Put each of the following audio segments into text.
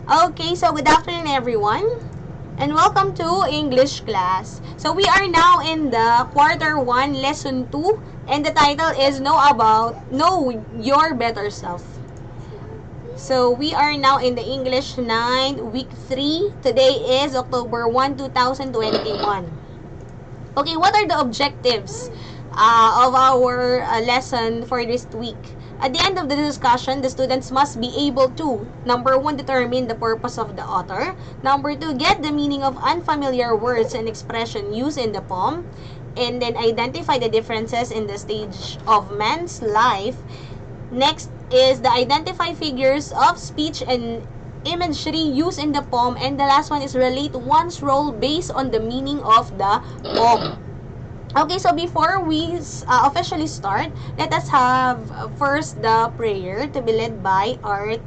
Okay, so good afternoon everyone and welcome to English class. So we are now in the quarter 1 lesson 2 and the title is Know Your Better Self. So we are now in the English 9 week 3. Today is October 1, 2021. Okay, what are the objectives of our lesson for this week? At the end of the discussion, the students must be able to, number 1, determine the purpose of the author. Number 2, get the meaning of unfamiliar words and expression used in the poem. And then identify the differences in the stage of man's life. Next is the identify figures of speech and imagery used in the poem, and the last one is relate one's role based on the meaning of the poem. Okay, so before we officially start, let us have first the prayer to be led by Art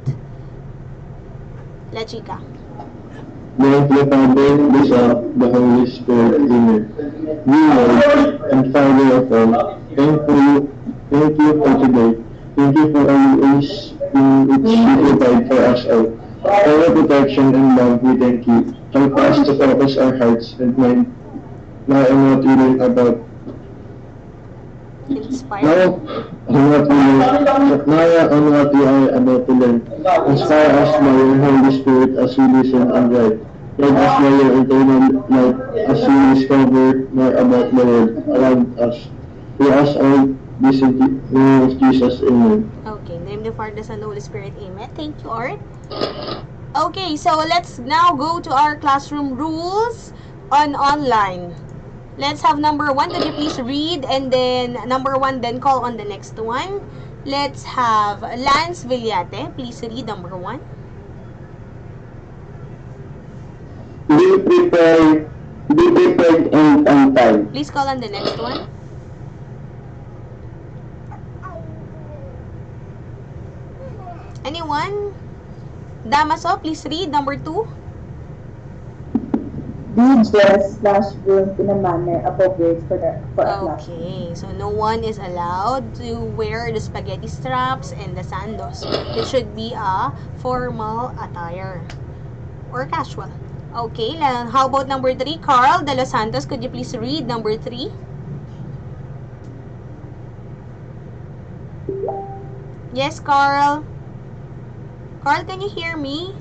La Chica. Name of the Father, the Son, the Holy Spirit. Amen. We Lord and Father of all, thank you for today. Thank you for all ways in which you provide for us all. For your protection and love, we thank you. Help us to focus our hearts and mind now on what we learn about. Inspire. Now on what we are about to learn. Inspire us by your Holy Spirit as we listen and write. Guide us by your eternal light as we discover more about the world around us. We ask all this in the name of Jesus. Amen. Okay, in the name of the Father, the Son, and the Holy Spirit. Amen. Thank you, Art. Okay, so let's now go to our classroom rules on online. Let's have number 1. Could you please read? And then number 1, then call on the next one. Let's have Lance Villate. Please read number 1. Be prepared and on time. Please call on the next one. Anyone? Damaso, please read number 2. Be dressed/groomed in a manner appropriate for a class. Okay, so no one is allowed to wear the spaghetti straps and the sandos. It should be a formal attire or casual. Okay, how about number 3? Carl De Los Santos, could you please read number 3? Yes, Carl. Carl, can you hear me?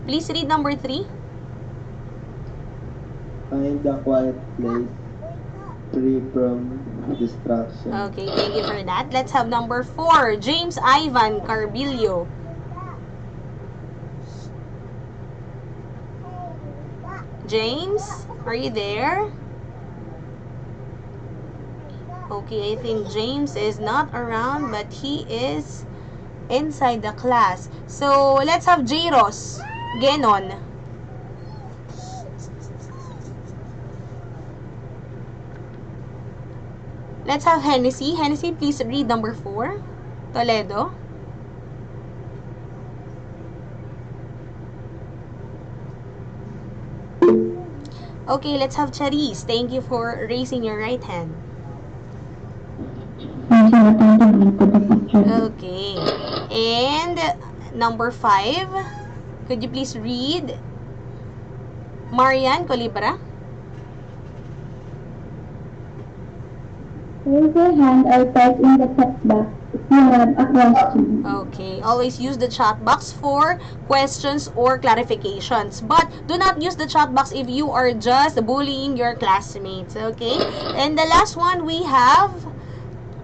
Please read number 3. Find a quiet place, free from distraction. Okay, thank you for that. Let's have number 4. James Ivan Carbillo. James, are you there? Okay, I think James is not around, but he is inside the class. So, let's have Jairos Genon. Let's have Hennessy. Hennessy, please read number 4. Toledo. Okay, let's have Charis. Thank you for raising your right hand. Okay. And number 5. Could you please read? Marian Colibra. Raise your hand or type in the chat box if you have a question. Okay. Always use the chat box for questions or clarifications. But do not use the chat box if you are just bullying your classmates. Okay? And the last one we have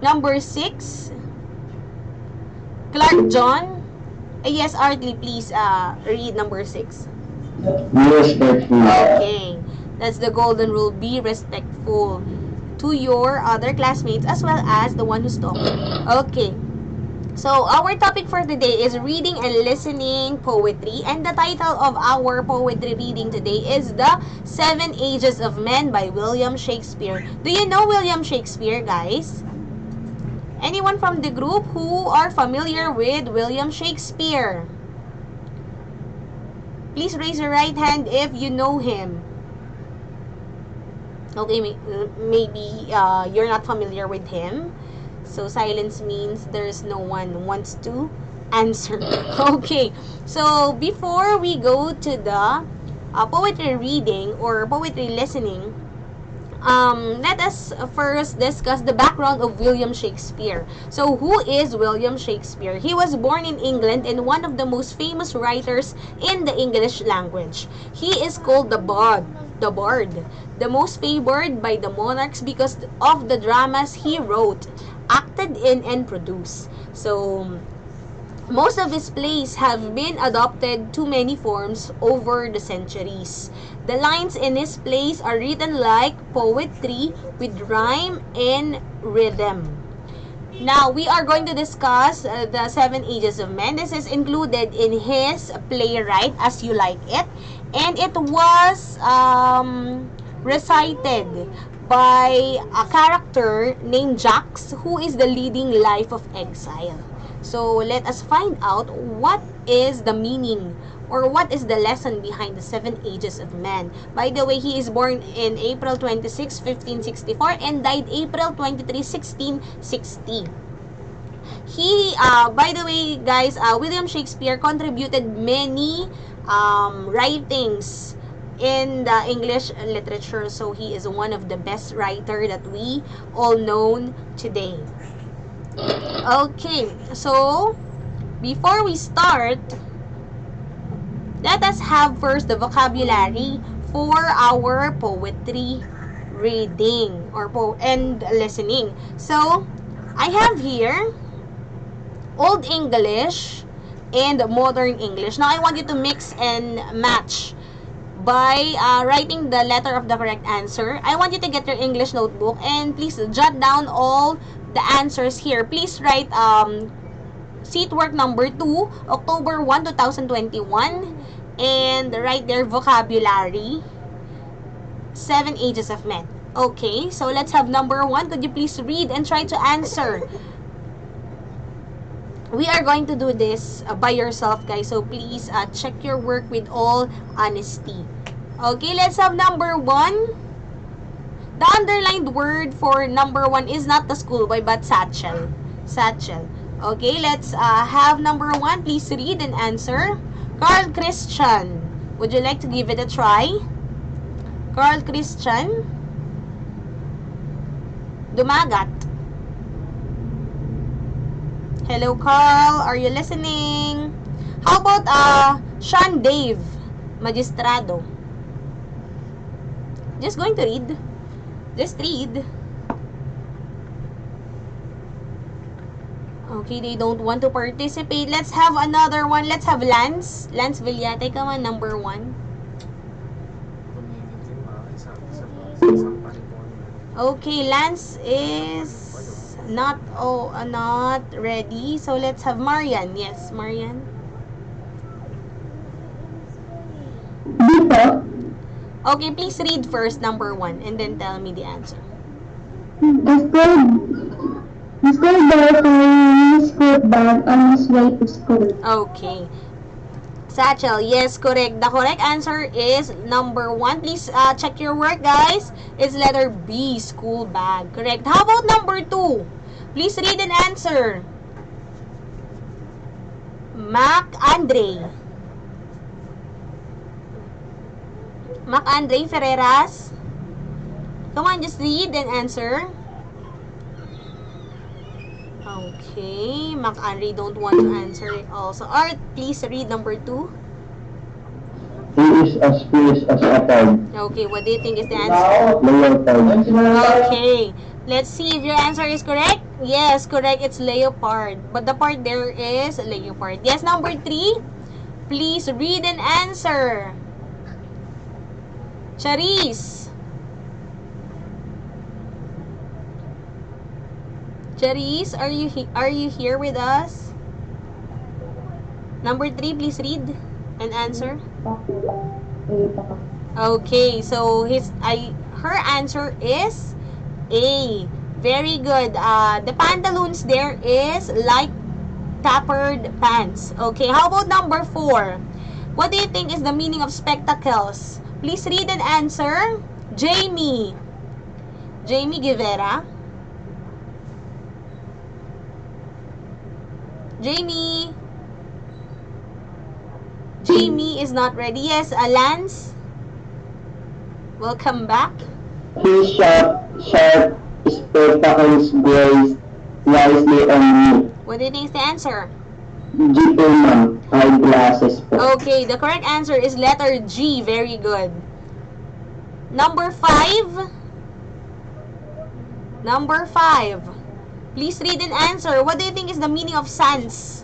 number 6. Clark John. Yes, Artley, please read number 6. Be respectful. Okay. That's the golden rule. Be respectful to your other classmates as well as the one who's talking. Okay. So, our topic for today is reading and listening poetry. And the title of our poetry reading today is The 7 Ages of Men by William Shakespeare. Do you know William Shakespeare, guys? Anyone from the group who are familiar with William Shakespeare? Please raise your right hand if you know him. Okay, maybe you're not familiar with him. So silence means there's no one wants to answer. Okay, so before we go to the poetry reading or poetry listening, let us first discuss the background of William Shakespeare. So, who is William Shakespeare? He was born in England and one of the most famous writers in the English language. He is called the most favored by the monarchs because of the dramas he wrote, acted in, and produced. So, most of his plays have been adopted to many forms over the centuries. The lines in his plays are written like poetry with rhyme and rhythm. Now, we are going to discuss the Seven Ages of Men. This is included in his playwright, As You Like It. And it was recited by a character named Jacques, who is the leading life of exile. So, let us find out what is the meaning or what is the lesson behind the Seven Ages of Men. By the way, he is born in April 26, 1564 and died April 23, 1660. By the way, guys, William Shakespeare contributed many writings in the English literature. So, he is one of the best writer that we all know today. Okay, so before we start, let us have first the vocabulary for our poetry reading and listening. So, I have here Old English and Modern English. Now, I want you to mix and match by writing the letter of the correct answer. I want you to get your English notebook and please jot down all the answers here. Please write seat work number 2, October 1, 2021, and write their vocabulary, Seven Ages of Men. Okay, so let's have number 1. Could you please read and try to answer? We are going to do this by yourself, guys, so please check your work with all honesty. Okay, let's have number 1. The underlined word for number 1 is not the schoolboy but satchel. Satchel. Okay, let's have number 1. Please read and answer. Carl Christian. Would you like to give it a try? Carl Christian. Dumagat. Hello, Carl. Are you listening? How about Sean Dave Magistrado? Just going to read. Just read. Okay, they don't want to participate. Let's have another one. Let's have Lance. Lance Villate, come on, number 1. Okay, Lance is not ready. So let's have Marian. Yes, Marian. Dito, Okay, please read first number 1 and then tell me the answer. the school boy carrying his coat bag on his way to school. Okay. Satchel, yes, correct. The correct answer is number 1. Please check your work, guys. It's letter B, school bag. Correct. How about number 2? Please read and answer. Mac Andre. Mac Andre Ferreras. Come on, just read and answer. Okay, Mac Andre don't want to answer it also. Art, please read number 2. He is as fierce as a pug. Okay, what do you think is the answer? Leopard. Okay, let's see if your answer is correct. Yes, correct. It's leopard. But the part there is leopard. Yes, number 3. Please read and answer. Charis. Charis, are you here with us? Number 3, please read and answer. Okay, so her answer is A. Very good. The pantaloons there is light tapered pants. Okay, how about number 4? What do you think is the meaning of spectacles? Please read and answer. Jamie. Jamie Guevara. Jamie. Jamie is not ready. Yes, Lance. Welcome back. His sharp spectacles gazed wisely on me. What do you think is the answer? Gentleman, eyeglasses po. Okay, the correct answer is letter G. Very good. Number 5. Number 5. Please read and answer. What do you think is the meaning of sans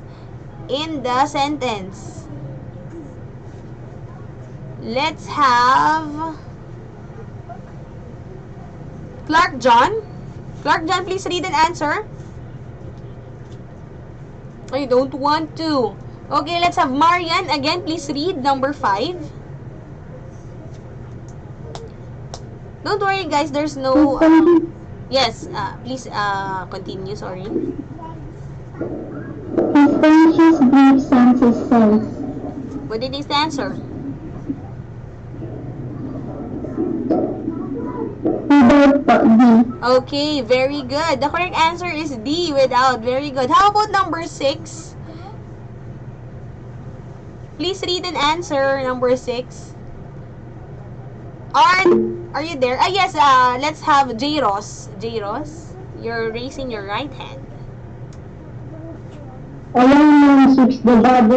in the sentence? Let's have Clark John. Clark John, please read and answer. I don't want to. Okay, let's have Marian. Again, please read number 5. Don't worry, guys. There's no... yes, please continue. Sorry. His conscious brief senses sense. What did you answer? Without D. Okay, very good. The correct answer is D, without. Very good. How about number 6? Please read and answer number 6. Are you there? Yes, let's have J. Ross. J. Ross, you're raising your right hand. Alarm seeks the bad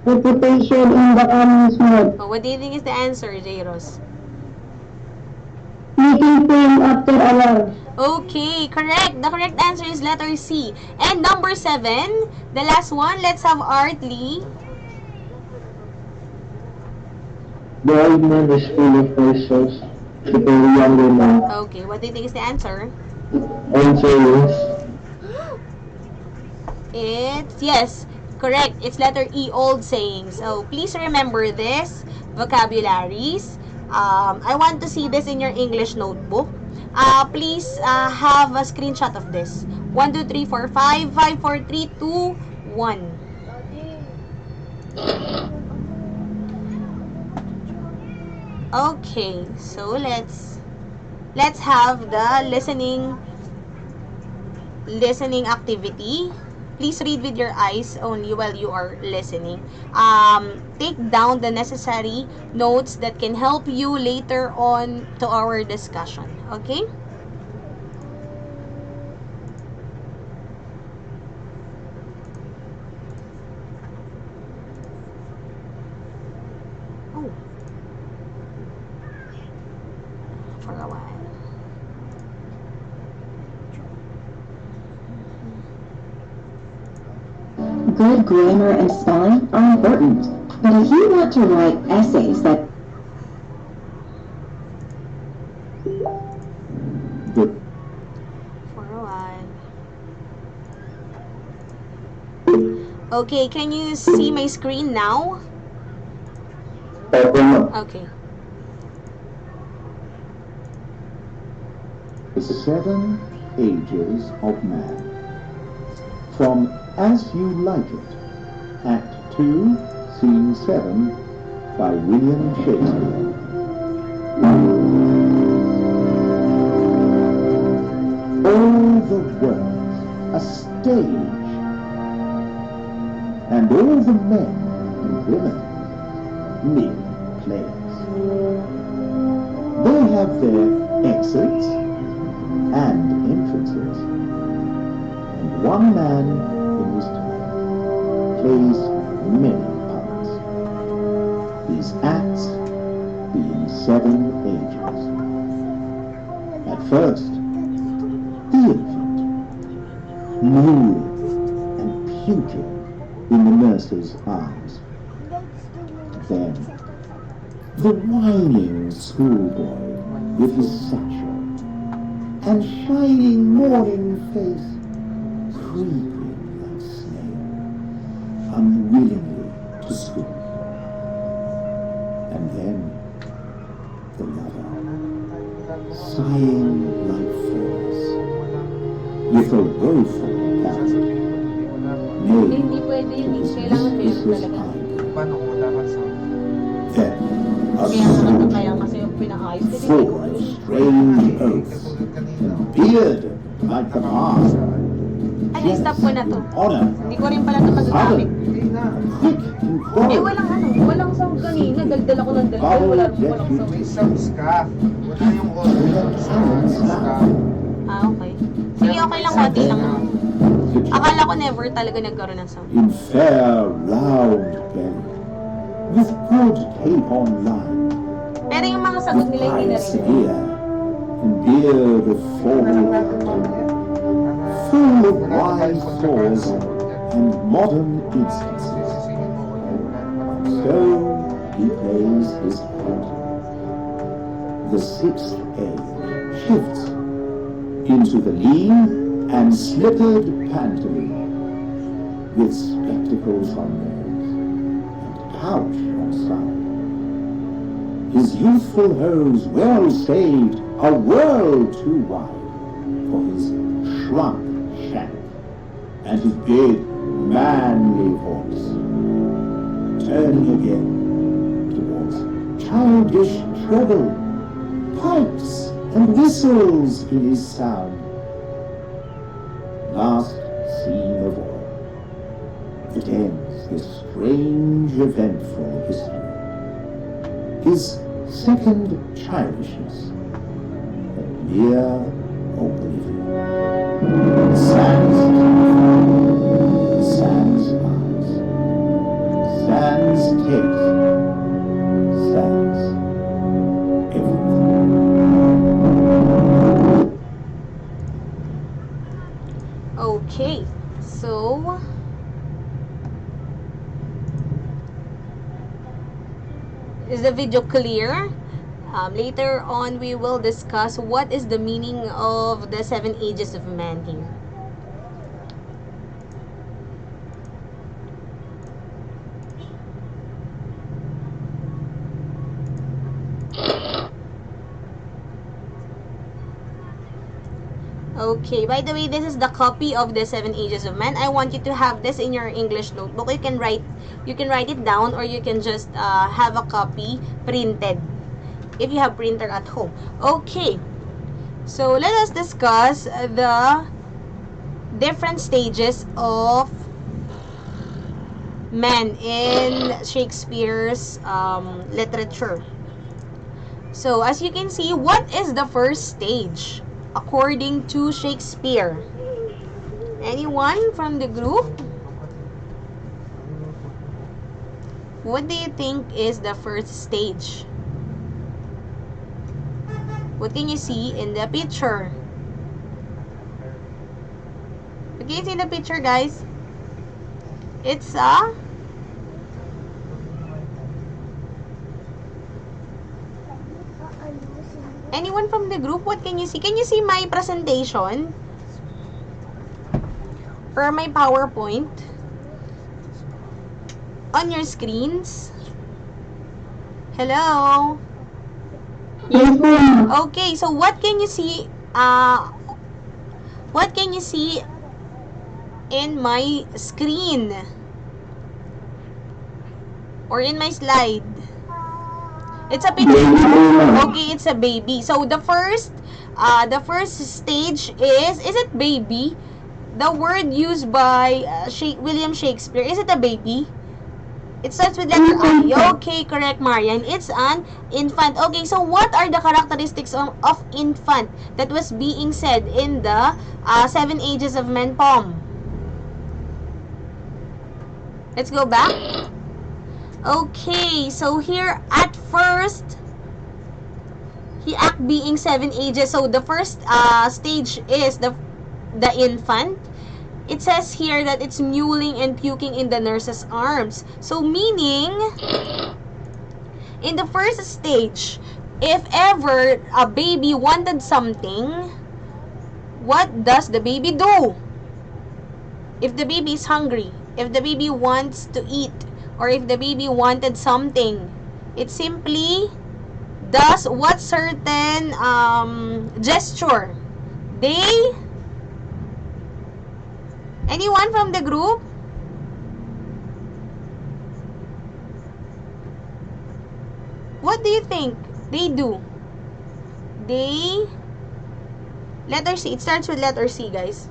reputation in the communist mode. What do you think is the answer, J. Ross? Making pain after alarm. Okay, correct. The correct answer is letter C. And number 7, the last one, let's have Art Lee. The old man is full of resources to the younger man. Okay, what do you think is the answer? Answer is It's, yes, correct. It's letter E, old saying. So, please remember this vocabularies. I want to see this in your English notebook. Please have a screenshot of this. 1, 2, 3, 4, 5, 5, 4, 3, 2, 1. Okay, so let's have the listening activity. Please read with your eyes only while you are listening. Take down the necessary notes that can help you later on to our discussion. Okay? Oh. For a while. Good grammar and spelling are important, but if you want to write essays that good. For a while. Okay, can you see my screen now? Okay. The 7 Ages of Man. From As You Like It, Act 2, Scene 7, by William Shakespeare. All the world's a stage, and all the men and women mere players. They have their exits and entrances, and one man in his time plays many parts, his acts being 7 ages. At first, the infant, mewing and puking in the nurse's arms. Then, the whining schoolboy with his satchel and shining morning face, creeping like snail, unwillingly to school. And then, the lover, sighing like Phyllis, with a woeful pout. Hindi pwede yun. Kailangan meron talaga. Paano kung wala kang sound? Then, a Kaya nga sudden kaya kasi yung pinaayos. Kasi four strange oaths, bearded like the mask, ay, stop ko na to. honor, Hindi ko rin pala ito magagamit. Hindi na. quick and Eh, bold, walang nagdala ko ng dalawa, Bowel wala walang deputy sawi. Subs ka. Wala yung order. Subs ka. Okay. Sige, okay lang, konti lang naman. Akala ko never talaga nagkaroon ng sound. in fair round belly, with good capon line, Pero yung mga sagot nila hindi na eyes rin. severe, and beard of formal full of wide saws and modern instances. So he plays his part. The sixth age shifts into the lean and slippered pantaloon, with spectacles on nose and pouch on side. His youthful hose well saved, a world too wide for his shrunk shank and his big manly voice. Turning again towards childish treble, pipes and whistles in his sound. Last scene of all, it ends this strange eventful history. His second childishness, and mere oblivion. Sans sans eyes, sans taste, sans everything. Okay, so is the video clear? Later on, we will discuss what is the meaning of the 7 ages of man here. Okay, by the way, this is the copy of the 7 ages of man. I want you to have this in your English notebook. You can write it down, or you can just have a copy printed if you have printer at home. Okay, so let us discuss the different stages of man in Shakespeare's literature. So as you can see, what is the first stage according to Shakespeare? Anyone from the group? What do you think is the first stage? What can you see in the picture? What can you see in the picture, guys? It's a anyone from the group, what can you see? Can you see my presentation? Or my PowerPoint? On your screens? Hello? Yes, ma'am. Okay, so what can you see? What can you see in my screen? Or in my slide? It's a picture. Okay, it's a baby. So the first stage is it baby? The word used by William Shakespeare, is it a baby? It starts with letter I. Okay, correct, Marian. It's an infant. Okay, so what are the characteristics of infant that was being said in the 7 Ages of Men poem? Let's go back. Okay, so here at first, he act being 7 ages. So the first stage is the infant. It says here that it's mewling and puking in the nurse's arms. So meaning, in the first stage, if ever a baby wanted something, what does the baby do? If the baby is hungry, if the baby wants to eat, or if the baby wanted something, it simply does what certain gesture? Anyone from the group? What do you think they do? Letter C. It starts with letter C, guys.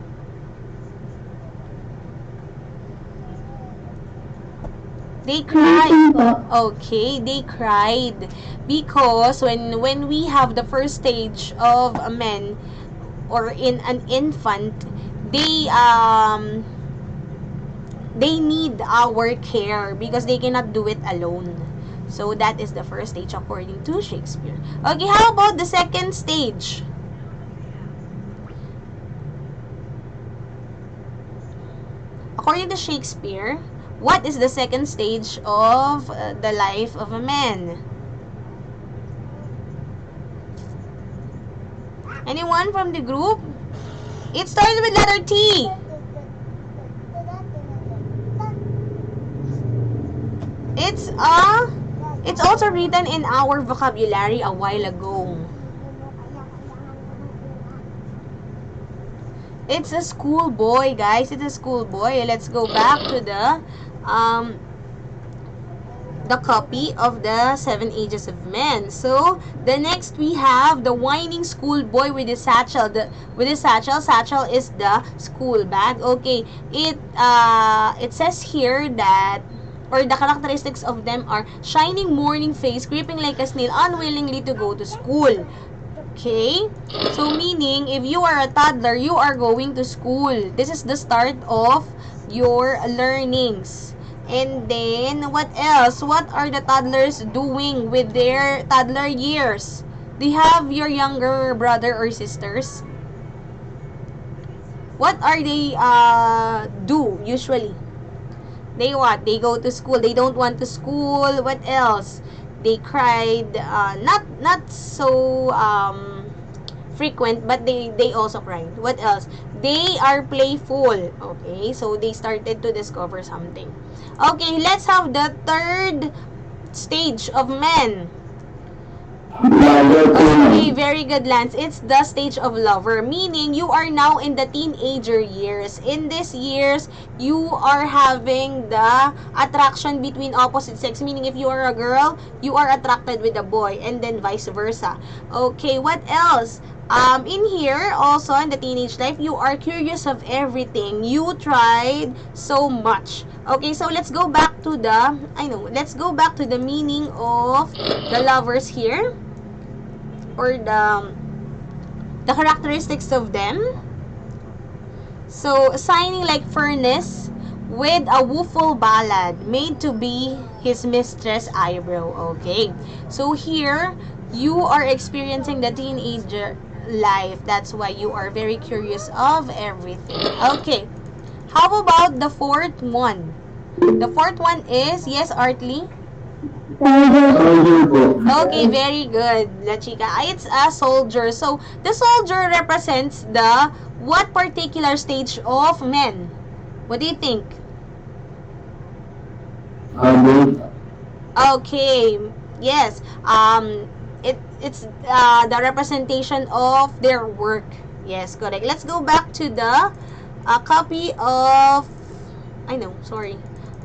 They cried. Okay, they cried because when we have the first stage of a man or in an infant, they need our care because they cannot do it alone. So that is the first stage according to Shakespeare. Okay, how about the second stage? According to Shakespeare, what is the second stage of the life of a man? Anyone from the group? It starts with letter T. It's also written in our vocabulary a while ago. It's a schoolboy, guys. It's a schoolboy. Let's go back to the copy of the Seven Ages of Men. So the next we have the whining schoolboy with the satchel. Satchel is the school bag. Okay, it says here that, or the characteristics of them are shining morning face, creeping like a snail, unwillingly to go to school. Okay, so meaning if you are a toddler, you are going to school. This is the start of your learnings. And then, what else? What are the toddlers doing with their toddler years? Do you have your younger brother or sisters? What are they do usually? They what? They go to school. They don't want to school. What else? They cried. Not so frequent, but they also cried. What else? They are playful. Okay, so they started to discover something. Okay, let's have the third stage of men. Okay, very good, Lance. It's the stage of lover, meaning you are now in the teenager years. In these years, you are having the attraction between opposite sex, meaning if you are a girl, you are attracted with a boy, and then vice versa. Okay, what else? In here, also in the teenage life, you are curious of everything. You tried so much. Okay, so let's go back to the meaning of the lovers here, or the characteristics of them. So, shining like furnace with a woeful ballad made to be his mistress' eyebrow. Okay, so here you are experiencing the teenager life. That's why you are very curious of everything. Okay, how about the fourth one? The fourth one is, yes, Artley? Okay, very good, La Chica. It's a soldier. So, the soldier represents the what particular stage of men? What do you think? Okay, yes. It's the representation of their work. Yes, correct. Let's go back to the copy of,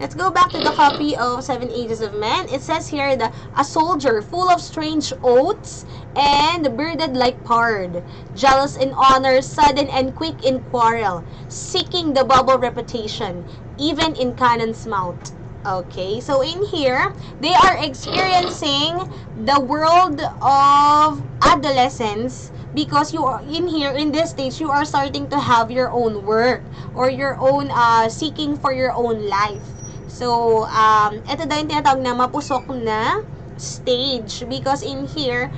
Let's go back to the copy of Seven Ages of Men. It says here that a soldier full of strange oaths and bearded like pard, jealous in honor, sudden and quick in quarrel, seeking the bubble reputation, even in cannon's mouth. Okay, so in here, they are experiencing the world of adolescence because you are in here, in this stage, you are starting to have your own work or your own seeking for your own life. So, ito daw yung tinatawag na mapusok na stage because in here,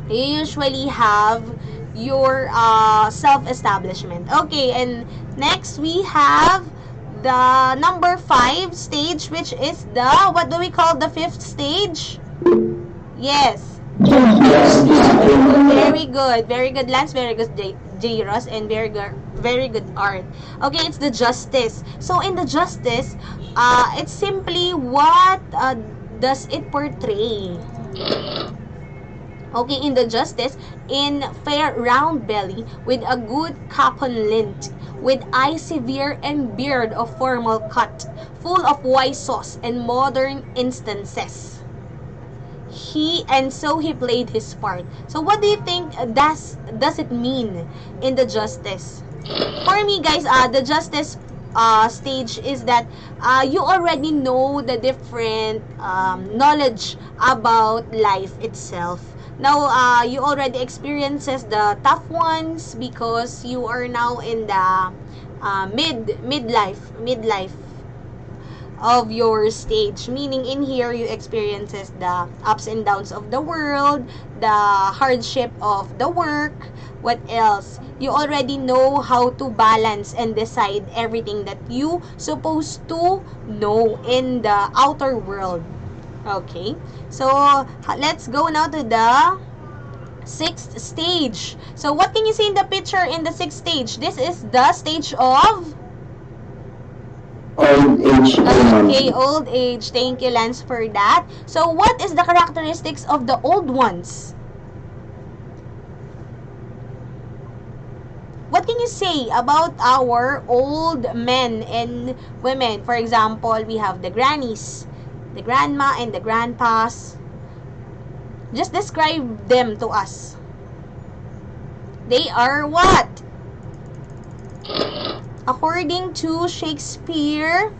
you usually have your self-establishment. Okay, and next we have the number 5 stage, which is the, what do we call the 5th stage? Yes. Very good, Lance. Very good, J. Ross, and very good, Art. Okay, it's the justice. So in the justice, it's simply what does it portray? Okay, in the justice, in fair round belly, with a good capon lint, with eye severe and beard of formal cut, full of wise sauce and modern instances. So he played his part. So what do you think does it mean in the justice? For me, guys, the justice stage is that you already know the different knowledge about life itself. Now, you already experiences the tough ones because you are now in the midlife of your stage. Meaning in here, you experiences the ups and downs of the world, the hardship of the work. What else? You already know how to balance and decide everything that you supposed to know in the outer world. Okay. So, let's go now to the sixth stage. So, what can you see in the picture in the sixth stage? This is the stage of Old age. okay, old age. Thank you, Lance, for that. So, what is the characteristics of the old ones? What can you say about our old men and women? For example, we have the grannies, the grandma, and the grandpas. Just describe them to us. They are what? According to Shakespeare,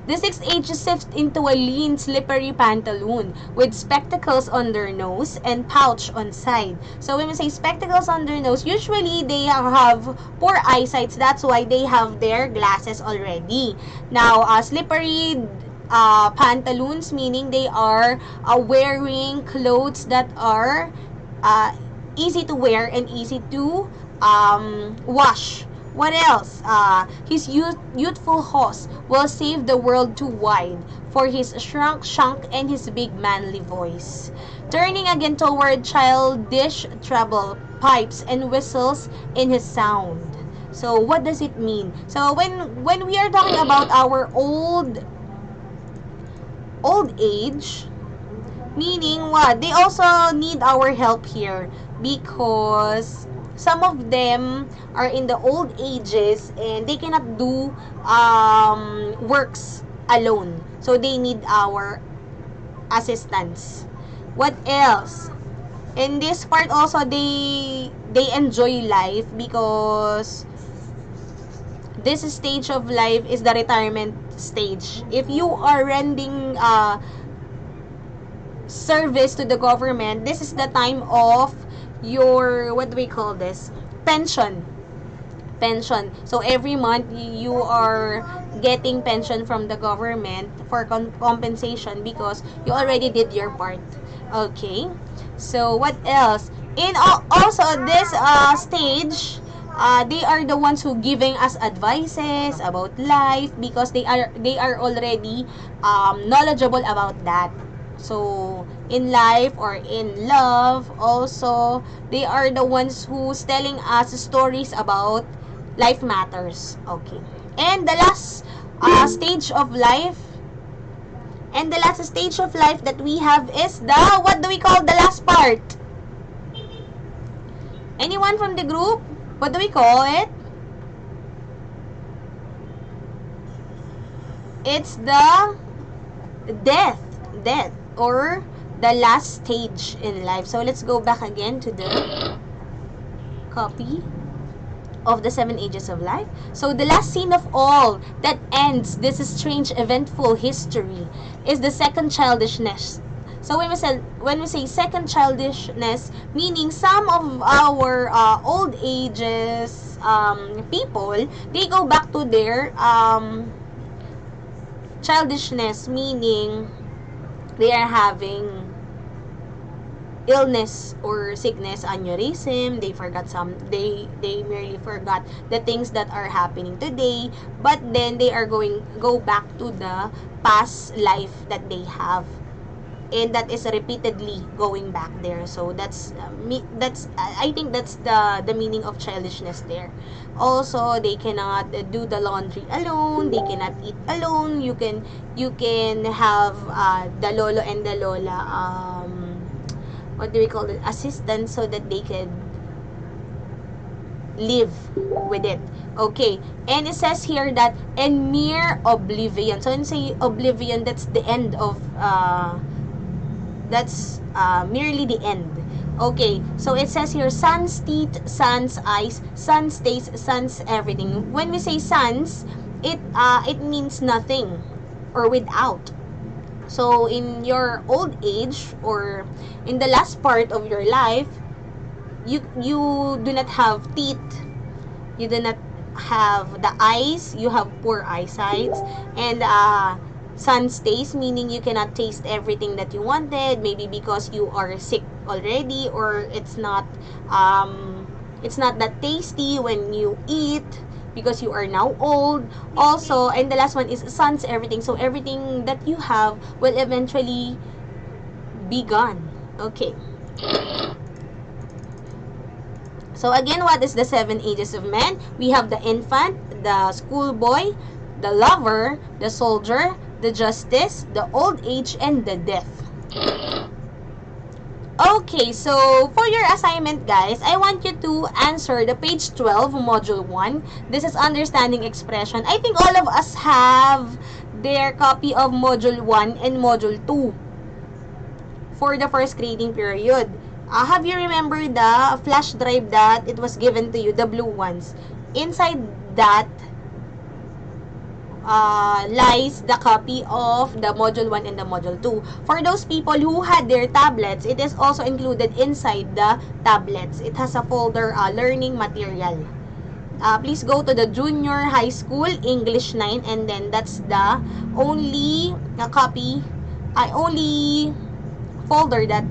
the sixth age is shifts into a lean, slippery pantaloon with spectacles on their nose and pouch on side. So when we say spectacles on their nose, usually they have poor eyesight. That's why they have their glasses already. Now, slippery pantaloons, meaning they are wearing clothes that are easy to wear and easy to wash. What else? His youthful horse will save the world too wide for his shrunk and his big manly voice. Turning again toward childish treble, pipes and whistles in his sound. So what does it mean? So when we are talking about our old age, meaning what? They also need our help here because some of them are in the old ages and they cannot do works alone. So they need our assistance. What else? In this part also they enjoy life because this stage of life is the retirement stage. If you are rendering service to the government, this is the time of your, what do we call this? Pension. So every month you are getting pension from the government for compensation because you already did your part. Okay. So what else? In also this stage, they are the ones who giving us advices about life because they are already knowledgeable about that. So in life or in love also, they are the ones who's telling us stories about life matters. Okay. And the last stage of life that we have is the, what do we call the last part? Anyone from the group? What do we call it? It's the death or the last stage in life. So let's go back again to the copy of the 7 ages of life. So the last scene of all that ends this strange eventful history is the second childishness. So when we say second childishness, meaning some of our old ages people, they go back to their childishness, meaning they are having illness or sickness, aneurysm. They merely forgot the things that are happening today, but then they are go back to the past life that they have, and that is repeatedly going back there. So that's I think that's the meaning of childishness there. Also, they cannot do the laundry alone, they cannot eat alone. You can have the lolo and the lola what do we call it, assistants, so that they can live with it. Okay, and it says here that and mere oblivion. So when you say oblivion, that's the end of that's merely the end. Okay, so it says here sun's teeth, sun's eyes, sun stays, sun's everything. When we say suns, it means nothing or without. So in your old age or in the last part of your life, you do not have teeth, you do not have the eyes, you have poor eyesight, and sun stays, meaning you cannot taste everything that you wanted, maybe because you are sick already, or it's not that tasty when you eat because you are now old. Also, and the last one is sun's everything. So everything that you have will eventually be gone. Okay. So again, what is the 7 ages of man? We have the infant, the schoolboy, the lover, the soldier, the justice, the old age, and the death. Okay, so for your assignment, guys, I want you to answer the page 12, module 1. This is understanding expression. I think all of us have their copy of module 1 and module 2 for the first grading period. Have you remembered the flash drive that it was given to you, the blue ones? Inside that lies the copy of the module 1 and the module 2. For those people who had their tablets, it is also included inside the tablets. It has a folder, learning material. Please go to the junior high school English 9, and then that's the only only folder that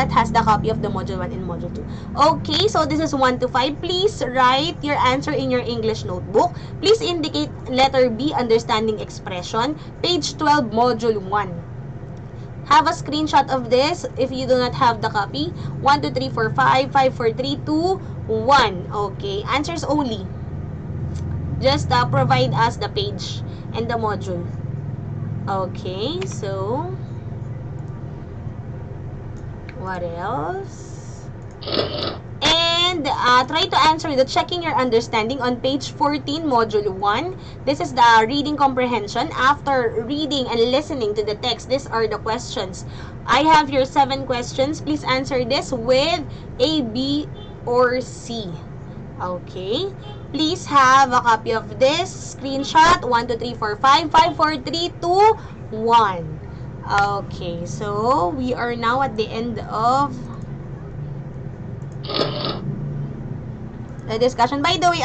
has the copy of the module 1 and module 2. Okay, so this is 1 to 5. Please write your answer in your English notebook. Please indicate letter B, understanding expression, page 12, module 1. Have a screenshot of this if you do not have the copy. 1, 2, 3, 4, 5, 5, 4, 3, 2, 1. Okay, answers only. Just provide us the page and the module. Okay, so what else? And try to answer the checking your understanding on page 14, module 1. This is the reading comprehension. After reading and listening to the text, these are the questions. I have your 7 questions. Please answer this with A, B, or C. Okay. Please have a copy of this screenshot. 1, 2, 3, 4, 5, 5, 4, 3, 2, 1. Okay, so we are now at the end of the discussion. By the way,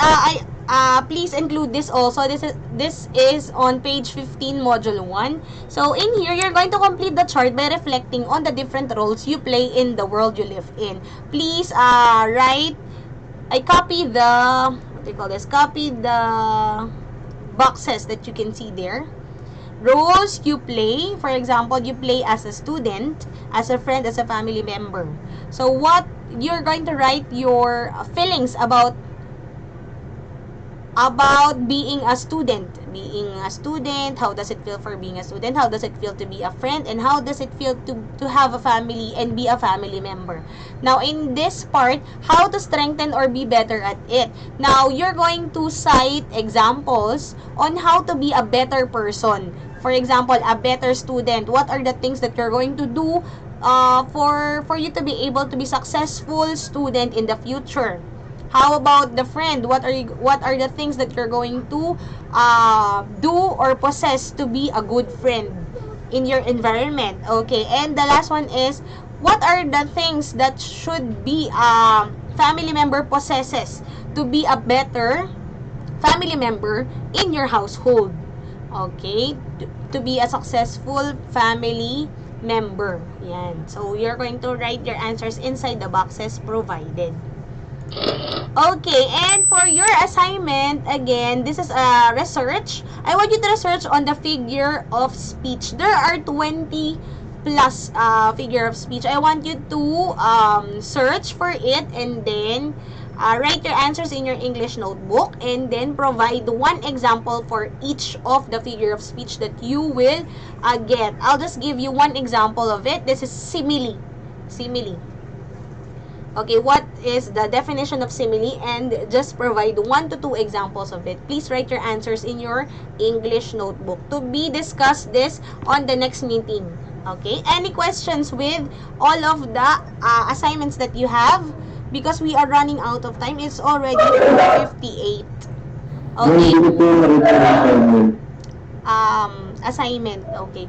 please include this also. This is on page 15, module 1. So in here, you're going to complete the chart by reflecting on the different roles you play in the world you live in. Please write. I copy the copy the boxes that you can see there. Roles you play, for example, you play as a student, as a friend, as a family member. So what you're going to write your feelings about being a student. Being a student, how does it feel for being a student? How does it feel to be a friend? And how does it feel to have a family and be a family member? Now, in this part, how to strengthen or be better at it. Now, you're going to cite examples on how to be a better person. For example, a better student. What are the things that you're going to do for you to be able to be successful student in the future? How about the friend? What are the things that you're going to do or possess to be a good friend in your environment? Okay, and the last one is, what are the things that should be family member possesses to be a better family member in your household? Okay, to be a successful family member. Yan. So, you're going to write your answers inside the boxes provided. Okay, and for your assignment, again, this is a research. I want you to research on the figure of speech. There are 20 plus figure of speech. I want you to search for it and then write your answers in your English notebook and then provide one example for each of the figure of speech that you will get. I'll just give you one example of it. This is simile. Simile. Okay, what is the definition of simile? And just provide 1 to 2 examples of it. Please write your answers in your English notebook to be discussed this on the next meeting. Okay, any questions with all of the assignments that you have? Because we are running out of time. It's already 4:58. Okay. Hindi ko po nakita yung assignment. Assignment. Okay.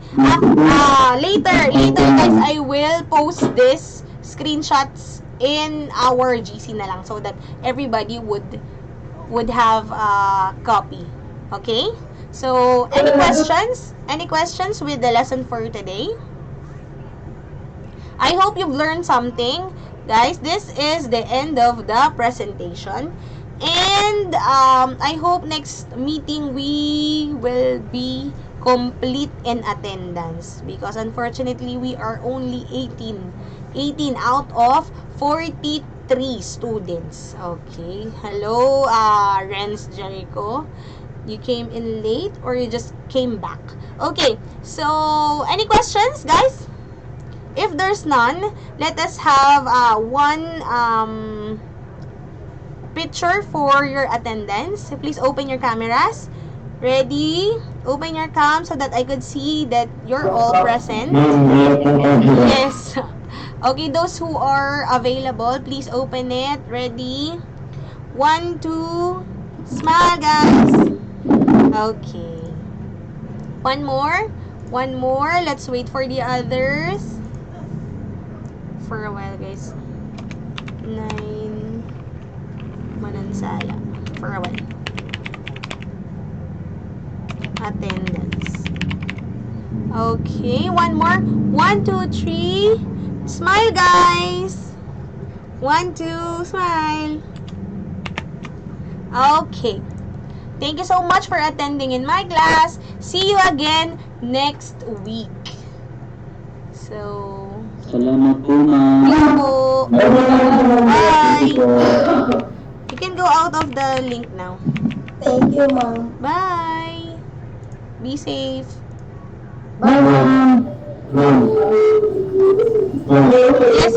Later guys, I will post this screenshots in our GC na lang so that everybody would have a copy. Okay? So, any questions? Any questions with the lesson for today? I hope you've learned something. Guys, this is the end of the presentation. And I hope next meeting we will be complete in attendance because unfortunately we are only 18 out of 43 students. Okay. Hello, Renz Jericho. You came in late or you just came back? Okay. So, any questions, guys? If there's none, let us have one picture for your attendance. Please open your cameras. Ready? Open your cam so that I could see that you're all present. Yes. Okay, those who are available, please open it. Ready? 1, 2, smile, guys. Okay. One more. Let's wait for the others. For a while, guys. 9 Manansala. For a while. Attendance. Okay, one more. 1, 2, 3. Smile, guys. 1, 2, smile. Okay. Thank you so much for attending in my class. See you again next week. So, Salamat po, ma'am. thank you po. Bye. Thank you po. You can go out of the link now. Thank you, ma'am. Bye. Be safe. Ma'am. Ma'am. Yes,